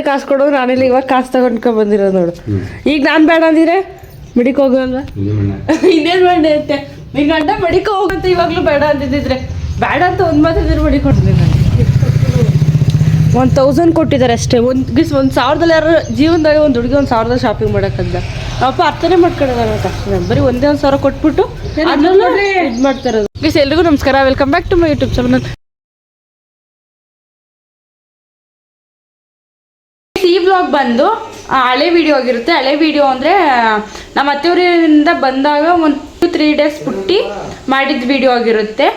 ಕಾಸು ಕೊಡೋದು ನಾನಿಲ್ಲಿ ಇವಾಗ ಕಾಸು ತಗೊಂಡ್ಕೊಂಡ್ ಬಂದಿರೋದು ನೋಡು. ಈಗ ನಾನು ಬೇಡ ಅಂದಿದ್ರೆ ಮಿಡಿಕ್ ಹೋಗಲ್ವಾ? ಇನ್ನೇನು ಬೇಡ ಅಂತೆ ನಿನ್ ಗಂಡ ಮಡಿಕ ಹೋಗಂತ ಇವಾಗ್ಲೂ ಬೇಡ ಅಂತಿದ್ದಿದ್ರೆ ಬೇಡ ಅಂತ ಒಂದ್ ಮಾತಿದ್ರೆ ಮಡಿಕ್ ಕೊಡ್ತೀನಿ ನಾನು. 1000 ಕೊಟ್ಟಿದ್ದಾರೆ ಅಷ್ಟೇ. ಒಂದು 1000ದಲ್ಲಿ ಯಾರು ಜೀವನದಾಗ ಒಂದು ಹುಡುಗಿ 1000 ಶಾಪಿಂಗ್ ಮಾಡಕ್ಕಂತ ಅಪ್ಪ ಅರ್ಥನೇ ಮಾಡ್ಕೊಳ್ಳೋಣ ತಕ್ಷಣ ಬರೀ ಒಂದೇ 1000 ಕೊಟ್ಬಿಟ್ಟು ಅದನ್ನೆಲ್ಲ ಇದು ಮಾಡ್ತಾ ಇರೋದು. ಗೈಸ್ ಎಲ್ರಿಗೂ ನಮಸ್ಕಾರ, welcome back to my YouTube channel. ಈ ವ್ಲಾಗ್ ಬಂದು ಹಳೆ ವಿಡಿಯೋ ಆಗಿರುತ್ತೆ. ಹಳೆ ವಿಡಿಯೋ ಅಂದರೆ ನಮ್ಮ ಅತ್ತೆಯವರಿಂದ ಬಂದಾಗ 1-3 ಡೇಸ್ ಬಿಟ್ಟು ಮಾಡಿದ ವಿಡಿಯೋ ಆಗಿರುತ್ತೆ.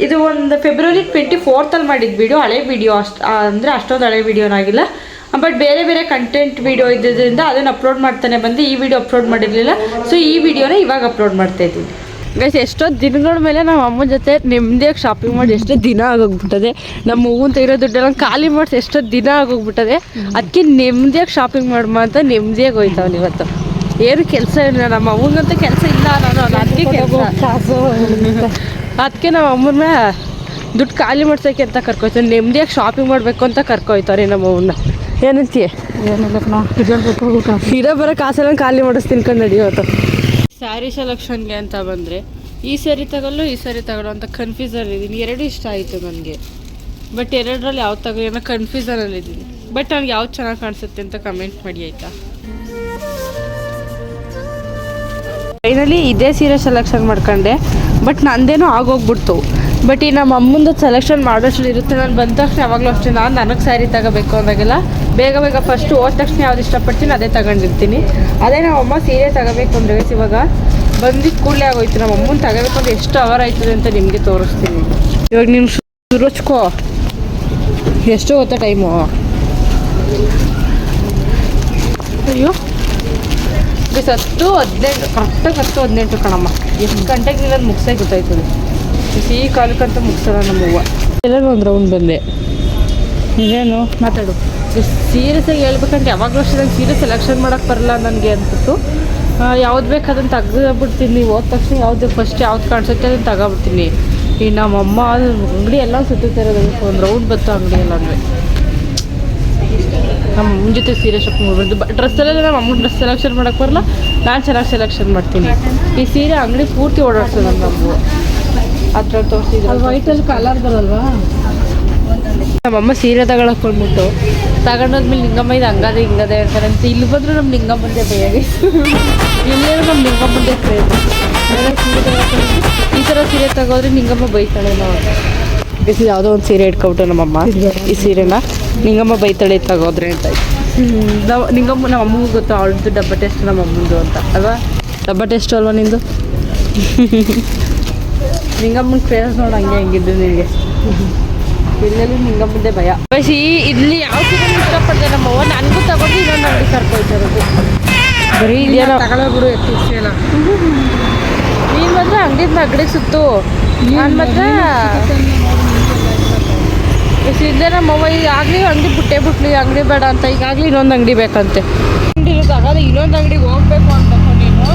ಇದು ಒಂದು ಫೆಬ್ರವರಿ 24th ಮಾಡಿದ ವಿಡಿಯೋ. ಹಳೆ ವಿಡಿಯೋ ಅಂದರೆ ಅಷ್ಟೊಂದು ಹಳೆ ವಿಡಿಯೋನಾಗಿಲ್ಲ, ಬಟ್ ಬೇರೆ ಬೇರೆ ಕಂಟೆಂಟ್ ವಿಡಿಯೋ ಇದ್ದಿದ್ದರಿಂದ ಅದನ್ನು ಅಪ್ಲೋಡ್ ಮಾಡ್ತಾನೆ ಬಂದು ಈ ವಿಡಿಯೋ ಅಪ್ಲೋಡ್ ಮಾಡಿರಲಿಲ್ಲ. ಸೊ ಈ ವಿಡಿಯೋನ ಇವಾಗ ಅಪ್ಲೋಡ್ ಮಾಡ್ತಾ ಇದ್ದೀನಿ. ಗೈಸ್ ಎಷ್ಟೋ ದಿನಗಳ ಮೇಲೆ ನಮ್ಮ ಅಮ್ಮನ ಜೊತೆ ನೆಮ್ಮದಿಯಾಗಿ ಶಾಪಿಂಗ್ ಮಾಡಿ ಎಷ್ಟೋ ದಿನ ಆಗೋಗ್ಬಿಟ್ಟದೆ. ನಮ್ಮ ಹೂವಿನ ತೆಗಿರೋ ದುಡ್ಡೆಲ್ಲ ಖಾಲಿ ಮಾಡಿಸಿ ಎಷ್ಟೋ ದಿನ ಆಗೋಗ್ಬಿಟ್ಟದೆ. ಅದಕ್ಕೆ ನೆಮ್ಮದಿಯಾಗಿ ಶಾಪಿಂಗ್ ಮಾಡ್ಮ ಅಂತ ನೆಮ್ಮದಿಯಾಗಿ ಹೋಯ್ತಾವನು ಇವತ್ತು. ಏನು ಕೆಲಸ ಇಲ್ಲ ನಮ್ಮ ಅವ್ವಂಗಂತ ಕೆಲಸ ಇಲ್ಲ. ನಾನು ಅದಕ್ಕೆ ಅದಕ್ಕೆ ನಮ್ಮ ಅಮ್ಮನ ದುಡ್ಡು ಖಾಲಿ ಮಾಡ್ಸೋಕ್ಕೆ ಅಂತ ಕರ್ಕೊಯ್ತಾರೆ. ನೆಮ್ಮದಿಯಾಗಿ ಶಾಪಿಂಗ್ ಮಾಡಬೇಕು ಅಂತ ಕರ್ಕೊಯ್ತಾರೆ ನಮ್ಮ ಅವನ್ನ. ಏನಂತೀಯ? ಇರೋ ಬರೋ ಕಾಸೆಲ್ಲ ಖಾಲಿ ಮಾಡಿಸ್ತೀನಿ ಕಣ್ಣು ನಡಿಯೋದು. ಸ್ಯಾರಿ ಸೆಲೆಕ್ಷನ್ಗೆ ಅಂತ ಬಂದರೆ ಈ ಸ್ಯಾರಿ ತಗೊಳ್ಳೋ ಈ ಸ್ಯಾರಿ ತಗೊಳ್ಳೋ ಅಂತ ಕನ್ಫ್ಯೂಸನ್ ಇದ್ದೀನಿ. 2 ಇಷ್ಟ ಆಯಿತು ನನಗೆ, ಬಟ್ 2ರಲ್ಲಿ ಯಾವ್ದು ತಗೋ ಏನೋ ಕನ್ಫ್ಯೂಸನಲ್ಲಿದ್ದೀನಿ. ಬಟ್ ನನಗೆ ಯಾವ್ದು ಚೆನ್ನಾಗಿ ಕಾಣಿಸುತ್ತೆ ಅಂತ ಕಮೆಂಟ್ ಮಾಡಿ ಆಯಿತಾ. ಫೈನಲಿ ಇದೇ ಸೀರೆ ಸೆಲೆಕ್ಷನ್ ಮಾಡ್ಕೊಂಡೆ, ಬಟ್ ನಂದೇನೋ ಆಗೋಗ್ಬಿಡ್ತು. ಬಟ್ ಈ ನಮ್ಮ ಅಮ್ಮಂದು ಸೆಲೆಕ್ಷನ್ ಮಾಡೋಷ್ಟು ಇರುತ್ತೆ. ನಾನು ಬಂದ ತಕ್ಷಣ ಯಾವಾಗಲೂ ಅಷ್ಟೇ ನನಗೆ ಸ್ಯಾರಿ ತಗೋಬೇಕು ಅಂದಾಗೆಲ್ಲ ಬೇಗ ಫಸ್ಟು ಹೋದ ತಕ್ಷಣ ಯಾವ್ದು ಇಷ್ಟಪಡ್ತೀನಿ ಅದೇ ತಗೊಂಡಿರ್ತೀನಿ. ಅದೇ ನಮ್ಮ ಅಮ್ಮ ಸೀರೆ ತಗೋಬೇಕು ಅಂದರೆ ಇವಾಗ ಬಂದಿದ್ದು ಕೂಡಲೇ ಆಗೋಯ್ತು. ನಮ್ಮ ಅಮ್ಮನ ತಗೋಬೇಕು ಅಂದರೆ ಎಷ್ಟು ಅವರ್ ಆಯ್ತದೆ ಅಂತ ನಿಮಗೆ ತೋರಿಸ್ತೀನಿ. ಇವಾಗ ನೀನು ಶುರುಚ್ಕೋ. ಎಷ್ಟು ಗೊತ್ತಾ ಟೈಮು? ಅಯ್ಯೋ 10:15 ಕರೆಕ್ಟಾಗಿ 10:18 ಕಣಮ್ಮ. ಎಷ್ಟು ಗಂಟೆಗೆ ನೀನು ಮುಗಿಸೇ ಗೊತ್ತಾಯ್ತದೆ. ಈ ಕಾಲಕ್ಕಂತ ಮುಗಿಸಲ್ಲ ನಮ್ಮವ್ವ. ಎಲ್ಲರೂ ಒಂದು ರೌಂಡ್ ಬಂದೆ. ಇದೇನು ಮಾತಾಡು. ಸೀರಿಯಸ್ಸಾಗಿ ಹೇಳ್ಬೇಕಂತ ಯಾವಾಗಲೂ ಅಷ್ಟೇ ನಂಗೆ ಸೀರೆ ಸೆಲೆಕ್ಷನ್ ಮಾಡೋಕ್ಕೆ ಬರಲ್ಲ ನನಗೆ ಅಂದ್ಬಿಟ್ಟು ಯಾವ್ದು ಬೇಕು ಅದನ್ನು ತೆಗೆದುಬಿಡ್ತೀನಿ. ಹೋದ ತಕ್ಷಣ ಯಾವ್ದು ಫಸ್ಟ್ ಯಾವ್ದು ಕಾಣಿಸುತ್ತೆ ಅದನ್ನು ತಗೊಬಿಡ್ತೀನಿ. ಈ ನಮ್ಮಮ್ಮ ಅಂಗಡಿ ಎಲ್ಲ ಸುತ್ತಾ ಇರೋದು. ಒಂದು ರೌಂಡ್ ಬತ್ತು ಅಂಗಡಿ ಎಲ್ಲ ಅಂದರೆ ನಮ್ಮ ಅಮ್ಮನ ಜೊತೆ ಸೀರೆ ಶಾಪಿಂಗ್ ಮಾಡ್ಬೋದು. ಡ್ರೆಸ್ಸಲ್ಲೆಲ್ಲ ನಮ್ಮ ಅಮ್ಮನ ಡ್ರೆಸ್ ಸೆಲೆಕ್ಷನ್ ಮಾಡೋಕ್ಕೆ ಬರಲ್ಲ, ನಾನು ಚೆನ್ನಾಗಿ ಸೆಲೆಕ್ಷನ್ ಮಾಡ್ತೀನಿ. ಈ ಸೀರೆ ಅಂಗಡಿ ಪೂರ್ತಿ ಓಡಾಡ್ಸೋದು ನಮ್ಮಮ್ಮ. ಅದ್ರಲ್ಲಿ ತೋರಿಸಿದ್ರು ವೈಟಲ್ಲಿ ಕಲರ್ ಬರಲ್ವಾ? ನಮ್ಮಮ್ಮ ಸೀರೆ ತಗೊಳಕ್ಕೆ ಬಂದ್ಬಿಟ್ಟು ತಗೊಂಡೋದ್ಮೇಲೆ ನಿಂಗಮ್ಮ ಇದು ಹಂಗದೆ ಹಿಂಗದೆ ಅಂತಾರೆ ಅಂತ. ಇಲ್ಲಿ ಬಂದರೂ ನಮ್ಮ ನಿಂಗಮ್ಮಂದೇ ಭಯಾಗಿ ಇಲ್ಲೇನು ನಮ್ಮ ನಿಂಗಮ್ಮಂದೇ ಪ್ರೇಮ. ಈ ಥರ ಸೀರೆ ತಗೋದ್ರೆ ನಿಂಗಮ್ಮ ಬೈತಾಳೆ. ನಾವು ಬಿಸಿ ಯಾವುದೋ ಒಂದು ಸೀರೆ ಇಟ್ಕೊಬಿಟ್ಟು ನಮ್ಮಮ್ಮ ಈ ಸೀರೆನ ನಿಂಗಮ್ಮ ಬೈತಾಳೆ ತಗೋದ್ರೆ ಅಂತ. ನಾವು ನಿಂಗಮ್ಮ ನಮ್ಮ ಅಮ್ಮಗೂ ಗೊತ್ತು ಅವಳದ್ದು ಡಬ್ಬ ಟೇಸ್ಟ್ ನಮ್ಮ ಅಮ್ಮಂದು ಅಂತ ಅಲ್ವಾ? ಡಬ್ಬ ಟೇಸ್ಟು ಅಲ್ವಾ ನಿಂದು? ನಿಂಗಮ್ಮನ ಫೇಸ್ ನೋಡಿ ಹಂಗೆ ಹೆಂಗಿದ್ದು ನಿನಗೆ. ಇಲ್ಲೆಲ್ಲಿ ನಿಂಗಮ್ಮಂದೇ ಭಯ. ಬಸಿ ಇಲ್ಲಿ ಯಾವ ಸೀರೆ ಇಷ್ಟಪಡ್ತಾರೆ ನಮ್ಮವ್ವ. ನನಗೂ ತಗೊಂಡು ಇನ್ನೊಂದು ಅಂಗಡಿ ಕರ್ಕೊಯ್ತಾರದು. ಬರೀ ಇದೇನೋ ತಗೊಳ್ಳೋಬಿಡು ಎತ್ತಿಲ್ಲ. ನೀನು ಮಾತ್ರ ಅಂಗಡಿಗೆ ಸುತ್ತು. ನಾನು ಮಾತ್ರ ಇಲ್ಲೇ ನಮ್ಮವ್ವ ಈಗಾಗಲೇ ಅಂಗಡಿ ಬಿಟ್ಟಲಿ ಅಂಗಡಿ ಬೇಡ ಅಂತ. ಈಗಾಗಲೇ ಇನ್ನೊಂದು ಅಂಗಡಿ ಬೇಕಂತೆ. ಅಂಗಡಿ ತಗೋದು ಇನ್ನೊಂದು ಅಂಗಡಿಗೆ ಹೋಗ್ಬೇಕು ಅನ್ಬೇಕು ನೀನು.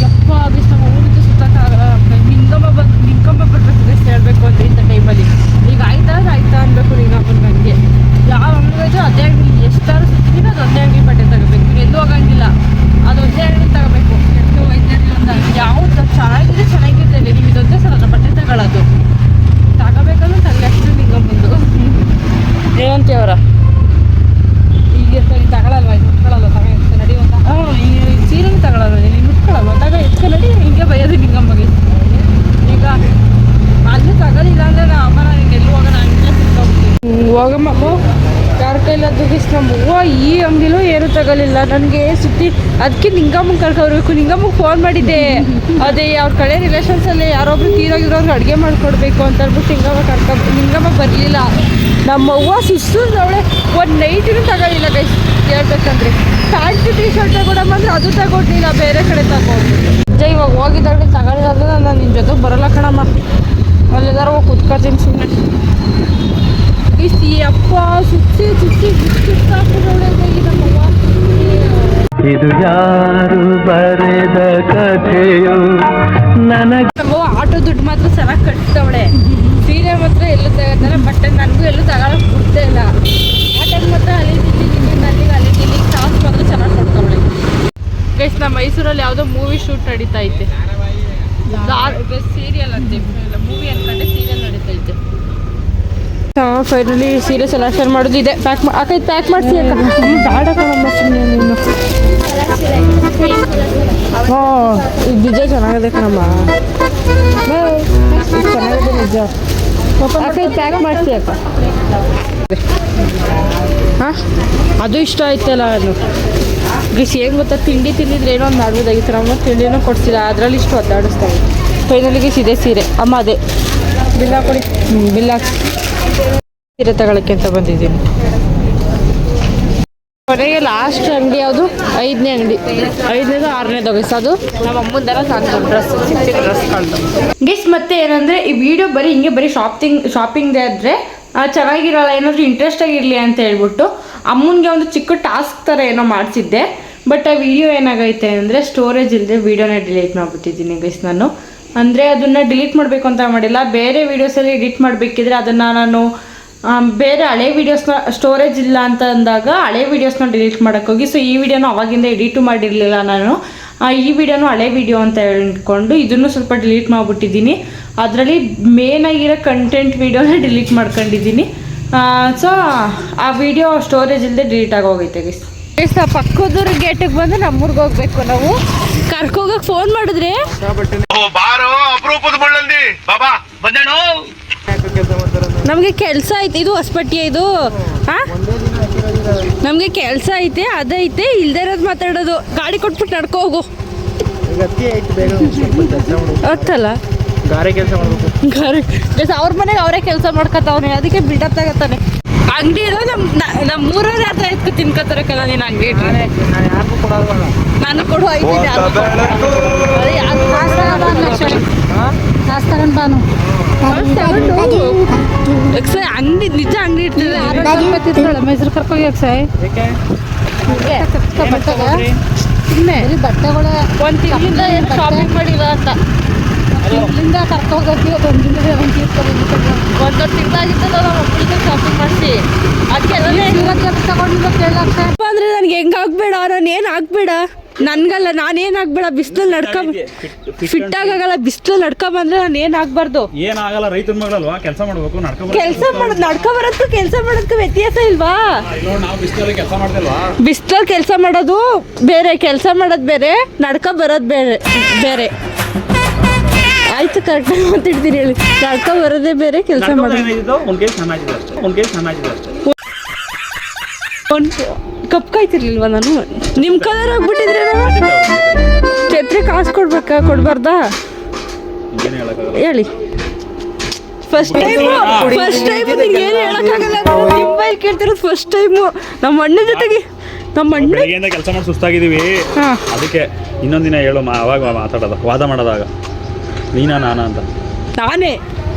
ಯಪ್ಪ ಅದು ನಮ್ಮ ಊರಿಗೆ ಸುತ್ತಕ್ಕಾಗಲ್ಲ. ನಿಂಗಮ್ಮ ಬರ್ಬೇಕು ಎಷ್ಟು ಹೇಳಬೇಕು ಅಂದರೆ ಇಂಥ ಟೈಮಲ್ಲಿ. ಈಗ ಆಯ್ತಾ ಅನ್ಬೇಕು ನಿಂಗಮ್ಮನ. ಹಂಗೆ ಯಾವ ಅಂಗಡಿ ಹೋಯ್ತು ಅದೇ ಅಂಗಡಿ ಎಷ್ಟಾರು ಸುತ್ತೀನಿ ಅದು ಒಂದೇ ಅಂಗಡಿ ಬಟ್ಟೆ ತಗೋಬೇಕು. ಎಲ್ಲೂ ಹೋಗಂಗಿಲ್ಲ, ಅದು ಒಂದೇ ಅಂಗಡಿ ತಗೋಬೇಕು. ಎಷ್ಟು ವೈದ್ಯರಲ್ಲಿ ಒಂದು ಅಂಗಡಿ ಯಾವುದು ಚೆನ್ನಾಗಿರ್ತದೆ ನೀವು ಇದೊಂದೇ ಸಲ ಬಟ್ಟೆ ತಗೊಳ್ಳೋದು. ತಗೋಬೇಕಂದ್ರೆ ತಗೊಳ್ಳಷ್ಟು ನಿಂಗಮ್ಮಂದು. ಏನಂತೀವರ ಈಗ ಸರಿ ತಗೊಳ್ಳಲ್ವ? ಮುಟ್ಕೊಳ್ಳಲ್ವ? ತಗೊಂಡು ನಡಿಯುವಂತ. ಈ ಸೀರೆನೂ ತಗೊಳ್ಳಲ್ವ? ನೀನು ಮುಟ್ಕೊಳ್ಳಲ್ವ? ಎತ್ಕೊ ನಡಿ. ಹಿಂಗೆ ಬೈಯೋದು ನಿಂಗಮ್ಮಗೆ. ಈಗ ಅಲ್ಲಿ ತಗೊಳ್ಳಿಲ್ಲ ಅಂದರೆ ನಾ ಅಮ್ಮ ನಾನು ಎಲ್ಲೂ ಹೋಗೋಣ ಹಂಗೆ ಸಿಕ್ಕೋಗ್ತೀನಿ. ಹೋಗಮ್ಮ ಯಾರ ಕೈಲಾದ್ರು ನಮ್ಮ ಹೂವು ಈ ಅಂಗಡಿಲೂ ಏನೂ ತಗೊಳ್ಳಿಲ್ಲ ನನಗೆ ಸುತ್ತಿ. ಅದಕ್ಕೆ ನಿಂಗಮ್ಮನ ಕರ್ಕೊಬರ್ಬೇಕು. ನಿಂಗಮ್ಮಗೆ ಫೋನ್ ಮಾಡಿದ್ದೆ. ಅದೇ ಅವ್ರ ಕಡೆ ರಿಲೇಷನ್ಸಲ್ಲಿ ಯಾರೊಬ್ರು ತೀರೋಗಿರೋರ್ಗೆ ಅಡುಗೆ ಮಾಡಿಕೊಡ್ಬೇಕು ಅಂತ ಹೇಳ್ಬಿಟ್ಟು ನಿಂಗಮ್ಮ ಬರಲಿಲ್ಲ. ನಮ್ಮ ಹೂವು ಸುಸ್ತವಳೆ. ಒಂದು ನೈಟೂ ತಗೊಳ್ಳಿಲ್ಲ ಗೈಸ್ ಹೇಳ್ಬೇಕಂದ್ರೆ. ಪ್ಯಾಂಟು ಟೀ ಶರ್ಟ್ ತಗೊಡಮ್ಮ ಅಂದರೆ ಅದು ತಗೊಡ್ಲಿಲ್ಲ, ಬೇರೆ ಕಡೆ ತಗೊಂಡು. ಇವಾಗ ಹೋಗಿದ್ದಾಗಲೇ ತಗೊಳ್ಳಿಲ್ಲ. ನಾನು ನಿನ್ನ ಜೊತೆಗೆ ಬರೋಲ್ಲ ಕಣಮ್ಮ. ಅಲ್ಲೆಲ್ಲಾರ ಹೋಗಿ ಕುತ್ಕೊತೀನಿ ಸುಮ್ಮನೆ. ಅಪ್ಪ ಸುತ್ತಿ ಇದು ಯಾರು ಬರೆದ ಕಥೆಯು ನನಗೆ. ಆಟೋ ದುಡ್ಡು ಮಾತ್ರ ಚೆನ್ನಾಗಿ ಕಟ್ತವಳೆ. ಸೀರೆ ಮಾತ್ರ ಎಲ್ಲೂ ತಗೋತಾರೆ, ಬಟ್ಟೆ ನನಗೂ ಎಲ್ಲೂ ತಗೊಳಕ್ ಬಿಡ್ತಾ ಇಲ್ಲ. ಆಟೋದು ಮಾತ್ರ ಮೈಸೂರಲ್ಲಿ ಯಾವುದೋ ಮೂವಿ ಶೂಟ್ ನಡೀತಾ ಐತೆ, ಸೀರಿಯಲ್ ಅಂತೆ, ಮೂವಿ ಅನ್ಕೊಂಡೆ ಸೀರಿಯಲ್ ನಡೀತೈತೆ. ಫೈನಲಿ ಸೀರೆ ಸೆಲೆಕ್ಷನ್ ಮಾಡೋದು ಇದೆ. ಪ್ಯಾಕ್ ಮಾಡಿಸಿ ಅಕ್ಕ. ಬೇಡ ಕಣಮ್ಮ ಸುಮ್ಮನೆ ನೀನು. ಹಾಂ ಇದು ನಿಜ ಚೆನ್ನಾಗಿದೆ ಕಣಮ್ಮ, ಚೆನ್ನಾಗಿದೆ ನಿಜ ಅಕ್ಕ. ಇದು ಪ್ಯಾಕ್ ಮಾಡಿಸಿ ಅಕ್ಕ. ಹಾಂ ಅದು ಇಷ್ಟ ಆಯ್ತಲ್ಲ. ಅದು ಗೀಸ್ ಏನು ಗೊತ್ತಾ, ತಿಂಡಿ ತಿಂದಿದ್ರೆ ಏನೋ ಒಂದು ಮಾಡ್ಬೋದಾಗಿತ್ತು. ನಮ್ಮ ತಿಂಡಿನೂ ಕೊಡ್ಸಿಲ್ಲ, ಅದರಲ್ಲಿ ಇಷ್ಟು ಒದ್ದಾಡಿಸ್ತಾರೆ. ಫೈನಲಿ ಗೀಸ್ ಇದೆ ಸೀರೆ. ಅಮ್ಮ ಅದೇ ಬಿಲ್ ಹಾಕೊಡಿ. ಬಿಲ್ ಹಾಕಿ ಸೀರೆ ತಗೊಳಕ್ಕೆ ಅಂತ ಬಂದಿದ್ದೀನಿ. ಕೊನೆಗೆ ಲಾಸ್ಟ್ ಅಂಗಡಿ ಯಾವುದು? 5ನೇ ಅಂಗಡಿ. 5ನೇದು 6ನೇದು ಗೀಸ್. ಅದು ನಮ್ಮ ಅಮ್ಮಂದೆಲ್ಲ ನಾನು ಡ್ರೆಸ್ ಗೀಸ್. ಮತ್ತೆ ಏನಂದರೆ ಈ ವಿಡಿಯೋ ಬರೀ ಶಾಪಿಂಗ್ದೇ ಆದರೆ ಚೆನ್ನಾಗಿರಲ್ಲ, ಏನಾದರೂ ಇಂಟ್ರೆಸ್ಟ್ ಆಗಿರಲಿ ಅಂತ ಹೇಳ್ಬಿಟ್ಟು ಅಮ್ಮನಿಗೆ ಒಂದು ಚಿಕ್ಕ ಟಾಸ್ಕ್ ಥರ ಏನೋ ಮಾಡಿಸಿದ್ದೆ. ಬಟ್ ಆ ವಿಡಿಯೋ ಏನಾಗೈತೆ ಅಂದರೆ ಸ್ಟೋರೇಜ್ ಇಲ್ಲದೆ ವಿಡಿಯೋನ ಡಿಲೀಟ್ ಮಾಡಿಬಿಟ್ಟಿದ್ದೀನಿ ಗೈಸ್ ನಾನು. ಅಂದರೆ ಅದನ್ನು ಡಿಲೀಟ್ ಮಾಡಬೇಕು ಅಂತ ಮಾಡಿಲ್ಲ, ಬೇರೆ ವೀಡಿಯೋಸಲ್ಲಿ ಎಡಿಟ್ ಮಾಡಬೇಕಿದ್ರೆ ಅದನ್ನು ನಾನು ಬೇರೆ ಹಳೆ ವೀಡಿಯೋಸ್ನ ಸ್ಟೋರೇಜ್ ಇಲ್ಲ ಅಂತ ಅಂದಾಗ ಹಳೆ ವೀಡಿಯೋಸ್ನ ಡಿಲೀಟ್ ಮಾಡೋಕ್ಕೋಗಿ, ಸೊ ಈ ವಿಡಿಯೋನ ಅವಾಗಿಂದ ಎಡಿಟು ಮಾಡಿರಲಿಲ್ಲ ನಾನು. ಈ ವಿಡಿಯೋನು ಹಳೆ ವಿಡಿಯೋ ಅಂತ ಹೇಳ್ಕೊಂಡು ಇದನ್ನು ಸ್ವಲ್ಪ ಡಿಲೀಟ್ ಮಾಡಿಬಿಟ್ಟಿದ್ದೀನಿ. ಅದರಲ್ಲಿ ಮೇನಾಗಿರೋ ಕಂಟೆಂಟ್ ವೀಡಿಯೋನ ಡಿಲೀಟ್ ಮಾಡ್ಕೊಂಡಿದ್ದೀನಿ. ಸೊ ಆ ವಿಡಿಯೋ ಸ್ಟೋರೇಜ್ ಇಲ್ಲದೆ ಡಿಲೀಟ್ ಆಗೋಗೈತೆ ಗೈಸ್. ಪಕ್ಕದೂರ ಗೇಟಿಗೆ ಬಂದು ನಮ್ಮೂರಿಗೆ ಹೋಗ್ಬೇಕು. ನಾವು ಕರ್ಕೋಗಕ್ಕೆ ಫೋನ್ ಮಾಡಿದ್ರೆ ನಮಗೆ ಕೆಲಸ ಐತೆ. ಇದು ಹೊಸಪಟ್ಟಿ, ಇದು ಹಾಂ ನಮಗೆ ಕೆಲಸ ಐತೆ, ಅದೈತೆ, ಇಲ್ದೇ ಇರೋದು ಮಾತಾಡೋದು. ಗಾಡಿ ಕೊಟ್ಬಿಟ್ಟು ನಡ್ಕೊ ಹೋಗು. ಗೊತ್ತಲ್ಲ ಗಾರೆ ಕೆಲಸ ಮಾಡಬೇಕು. ಗಾರೆ ಅವ್ರ ಮನೆಗೆ ಅವರೇ ಕೆಲಸ ಮಾಡ್ಕೊತಾವನೆ, ಅದಕ್ಕೆ ಬಿಲ್ಡಪ್ ತಗೋತಾನೆ. ಅಂಗಡಿ ಇರೋ ನಮ್ಮ ಮೂರನೇ ಹತ್ರ ಎತ್ಕೊ ತಿನ್ಕೋತಾರೆ ಕಲ. ನೀನು ಅಂಗಡಿ ಇಟ್ಟರೆ ನಾನು ಕೊಡು. ಅಂಗಡಿ ನಿಜ ಅಂಗಡಿ ಇಟ್ಟಿರ್ತಾಳೆ. ಮೈಸೂರು ಕರ್ಕೋಗಿ ಅಕ್ಷಯ್ ಬಟ್ಟೆಗಳು ಒಂದು ತಿಂಗಳಿಂದ ಏನು ಶಾಪಿಂಗ್ ಮಾಡಿಲ್ಲ ಅಂತ ಇಲ್ಲಿಂದ ಕರ್ಕೋಗಿ ಒಂದೊಂದು ತಿಂಗಳಾಗಿತ್ತಲ್ಲ ನಮ್ಮ ಮಕ್ಕಳಿಗೆ ಶಾಪಿಂಗ್ ಮಾಡಿಸಿ. ಅದಕ್ಕೆ ತಗೊಂಡು ಕೇಳಕ್ಕ ಅಂದರೆ ನನಗೆ ಹೆಂಗೆ ಆಗ್ಬೇಡ, ನಾನು ಏನು ಆಗ್ಬೇಡ, ನನ್ಗಲ್ಲ, ನಾನೇನು ಆಗ್ಬೇಡ. ಬಿಸಿಲಲ್ಲಿ ಫಿಟ್ ಆಗಲ್ಲ. ಬಿಸಿಲಲ್ಲಿ ನಡ್ಕೊಂಬಂದ್ರೆ ನಾನು ಏನು ಆಗ್ಬಾರ್ದು. ಏನಾಗಲ್ಲ, ರೈತನ ಮಗಳಲ್ವಾ, ಕೆಲಸ ಮಾಡಬೇಕು. ನಡ್ಕೊ ಬರೋದಕ್ಕೂ ಕೆಲಸ ಮಾಡೋದಕ್ಕೂ ವ್ಯತ್ಯಾಸ ಇಲ್ವಾ? ನಾವು ಬಿಸಿಲಲ್ಲಿ ಕೆಲಸ ಮಾಡ್ತಿಲ್ವಾ? ಬಿಸಿಲಲ್ಲಿ ಕೆಲಸ ಮಾಡೋದು ಬೇರೆ, ಕೆಲಸ ಮಾಡೋದು ಬೇರೆ, ನಡ್ಕೊ ಬರೋದು ಬೇರೆ. ಆಯ್ತು, ಕರೆಕ್ಟಾಗಿ ಮಾತಾಡ್ತೀನಿ ಹೇಳಿ. ನಡ್ಕೊ ಬರೋದೇ ಬೇರೆ, ಕೆಲಸ ಮಾಡೋದು. ಒಂದು ಕಪ್ ಕಾಯ್ತಿರ್ಲಿಲ್ವಾ ನಾನು? ನಿಮ್ಮ ಕಲರ್ ಆಗ್ಬಿಟ್ಟಿದ್ರೆ ಛತ್ರಿ ಕಾಸು ಕೊಡ್ಬಾರ್ದಾ ಹೇಳಿ? ಫಸ್ಟ್ ಟೈಮು ನಿಂಗೆ ಏನು ಹೇಳೋಕ್ಕಾಗಲ್ಲ. ನಿಮ್ಮ ಕೇಳ್ತಿರೋದು ಫಸ್ಟ್ ಟೈಮು. ನಮ್ಮ ಅಣ್ಣನ ಜೊತೆಗೆ ಬೆಳಗ್ಗೆಯಿಂದ ಕೆಲಸ ಮಾಡಿ ಸುಸ್ತಾಗಿದ್ದೀವಿ. ಅದಕ್ಕೆ ಇನ್ನೊಂದು ದಿನ ಹೇಳು, ಅವಾಗ ಮಾತಾಡೋದು, ವಾದ ಮಾಡೋದಾಗ ನೀನಾ ನಾನಾ ಅಂತ. ನಾನೇ